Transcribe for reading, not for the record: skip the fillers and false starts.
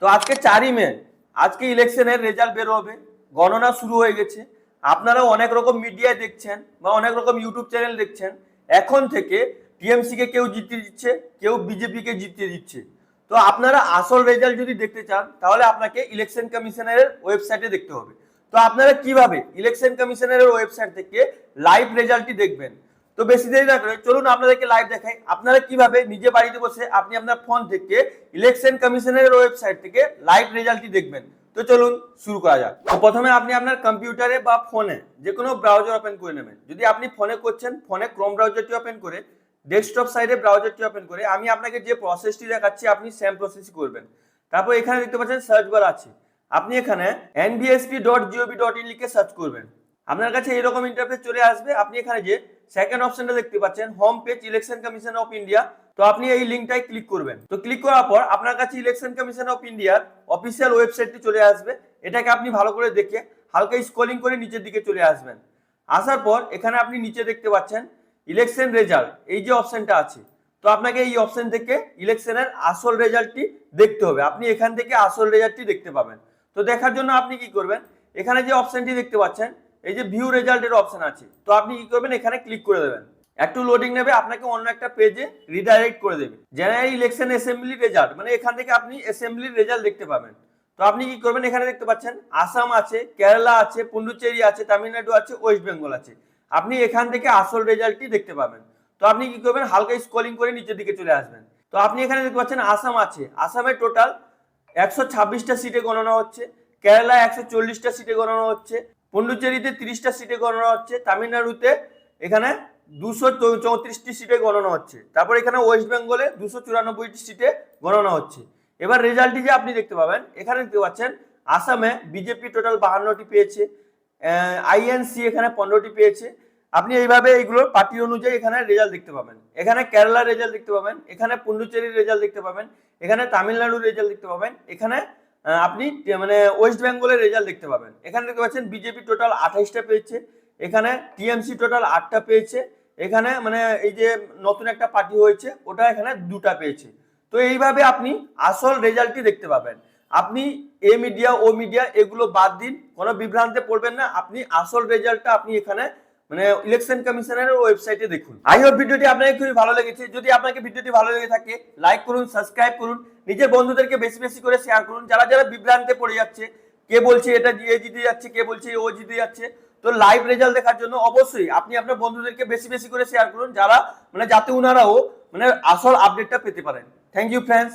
তো আজকে 4ই মে, আজকে ইলেকশনের রেজাল্ট বের হবে, গণনা শুরু হয়ে গেছে। আপনারা অনেক রকম মিডিয়ায় দেখছেন বা অনেক রকম ইউটিউব চ্যানেল দেখছেন, এখন থেকে টিএমসি কে কেউ জিতিয়ে দিচ্ছে, কেউ বিজেপি কে জিতিয়ে দিচ্ছে। তো আপনারা আসল রেজাল্ট যদি দেখতে চান তাহলে আপনাকে ইলেকশন কমিশনের ওয়েবসাইটে দেখতে হবে। তো আপনারা কিভাবে ইলেকশন কমিশনের ওয়েবসাইট থেকে লাইভ রেজাল্টটি দেখবেন? তো বেশি দেরি না করে চলুন আপনাদেরকে লাইভ দেখাই আপনারা কিভাবে নিজে বাড়িতে বসে আপনি আপনার ফোন থেকে ইলেকশন কমিশনের ওয়েবসাইট থেকে লাইভ রেজাল্টটি দেখবেন। তো চলুন শুরু করা যাক। তো প্রথমে আপনি আপনার কম্পিউটারে বা ফোনে যে কোনো ব্রাউজার ওপেন করে নেবেন। যদি আপনি ফোনে করছেন, ফোনে ক্রোম ব্রাউজারটি ওপেন করে ডেস্কটপ সাইডে ব্রাউজারটি ওপেন করে আমি আপনাকে যে প্রসেসটি দেখাচ্ছি আপনি সেম প্রসেসই করবেন। তারপর এখানে দেখতে পাচ্ছেন সার্চ বার আছে, আপনি এখানে nbsp.gov.in লিখে সার্চ করবেন। আপনার কাছে এরকম ইন্টারফেস চলে আসবে। আপনি এখানে যে সেকেন্ড অপশনটা দেখতে পাচ্ছেন home page election commission of India, তো আপনি এই লিঙ্কটায় ক্লিক করবেন। তো ক্লিক করার পর আপনার কাছে ইলেকশন কমিশন অফ ইন্ডিয়ার অফিসিয়াল ওয়েবসাইটটি চলে আসবে। এটাকে আপনি ভালো করে দেখে হালকা স্ক্রলিং করে নিচের দিকে চলে আসবেন। আসার পর এখানে আপনি নিচে দেখতে পাচ্ছেন ইলেকশন রেজাল্ট, এই যে অপশনটা আছে, তো আপনাকে এই অপশন থেকে ইলেকশনের আসল রেজাল্টটি দেখতে হবে। আপনি এখান থেকে আসল রেজাল্টটি দেখতে পাবেন। তো দেখার জন্য আপনি কি করবেন, এখানে যে অপশনটি দেখতে পাচ্ছেন এই যে ভিউ রেজাল্টের অপশন আছে, তো আপনি কি করবেন এখানে ক্লিক করে দেবেন। একটু লোডিং নেবে, আপনাকে অন্য একটা পেজে রিডাইরেক্ট করে দেবে। জেনারেল ইলেকশন অ্যাসেম্বলি রেজাল্ট, মানে এখান থেকে আপনি অ্যাসেম্বলির রেজাল্ট দেখতে পাবেন। তো আপনি কি করবেন, এখানে দেখতে পাচ্ছেন আসাম আছে, কেরালা আছে, পুন্ডুচেরি আছে, তামিলনাড়ু আছে, ওয়েস্ট বেঙ্গল আছে। আপনি এখান থেকে আসল রেজাল্টটি দেখতে পাবেন। তো আপনি কি করবেন, হালকা স্ক্রলিং করে নিচের দিকে চলে আসবেন। তো আপনি এখানে দেখতে পাচ্ছেন আসাম আছে, আসামের টোটাল 126টা সিটে গণনা হচ্ছে, কেরালা 140টা সিটে গণনা হচ্ছে, পন্ডুচেরিতে 30টা সিটে গণনা হচ্ছে, তামিলনাড়ুতে এখানে 234টি সিটে গণনা হচ্ছে, তারপর এখানে ওয়েস্ট বেঙ্গলে 294টি সিটে গণনা হচ্ছে। এবার রেজাল্টটি যে আপনি দেখতে পাবেন, এখানে দেখতে পাচ্ছেন আসামে বিজেপি টোটাল 52টি পেয়েছে, আইএনসি এখানে 15টি পেয়েছে। আপনি এইভাবে এইগুলোর পার্টি অনুযায়ী এখানে রেজাল্ট দেখতে পাবেন। এখানে কেরালার রেজাল্ট দেখতে পাবেন, এখানে পুন্ডুচেরির রেজাল্ট দেখতে পাবেন, এখানে তামিলনাড়ুর রেজাল্ট দেখতে পাবেন, এখানে আপনি মানে ওয়েস্ট বেঙ্গলের রেজাল্ট দেখতে পাবেন। এখানে দেখতে পাচ্ছেন বিজেপি টোটাল 28টা পেয়েছে, এখানে টিএমসি টোটাল 8টা পেয়েছে, এখানে মানে এই যে নতুন একটা পার্টি হয়েছে ওটা এখানে 2টা পেয়েছে। তো এইভাবে আপনি আসল রেজাল্টটি দেখতে পাবেন। আপনি এ মিডিয়া ও মিডিয়া এগুলো বাদ দিন, কোনো বিভ্রান্তে পড়বেন না। আপনি আসল রেজাল্টটা আপনি এখানে মানে ইলেকশন কমিশনের ওয়েবসাইটে দেখুন। আই হোপ ভিডিওটি আপনাকে খুবই ভালো লেগেছে। যদি আপনাকে ভিডিওটি ভালো লেগে থাকে লাইক করুন, সাবস্ক্রাইব করুন, নিজের বন্ধুদেরকে বেশি বেশি করে শেয়ার করুন। যারা যারা বিভ্রান্তে পড়ে যাচ্ছে, কে বলছে এটা এ জিতে যাচ্ছে, কে বলছে ও জিতে যাচ্ছে, তো লাইভ রেজাল্ট দেখার জন্য অবশ্যই আপনি আপনার বন্ধুদেরকে বেশি বেশি করে শেয়ার করুন, যারা মানে যাতে উনারাও মানে আসল আপডেটটা পেতে পারেন। Thank you friends.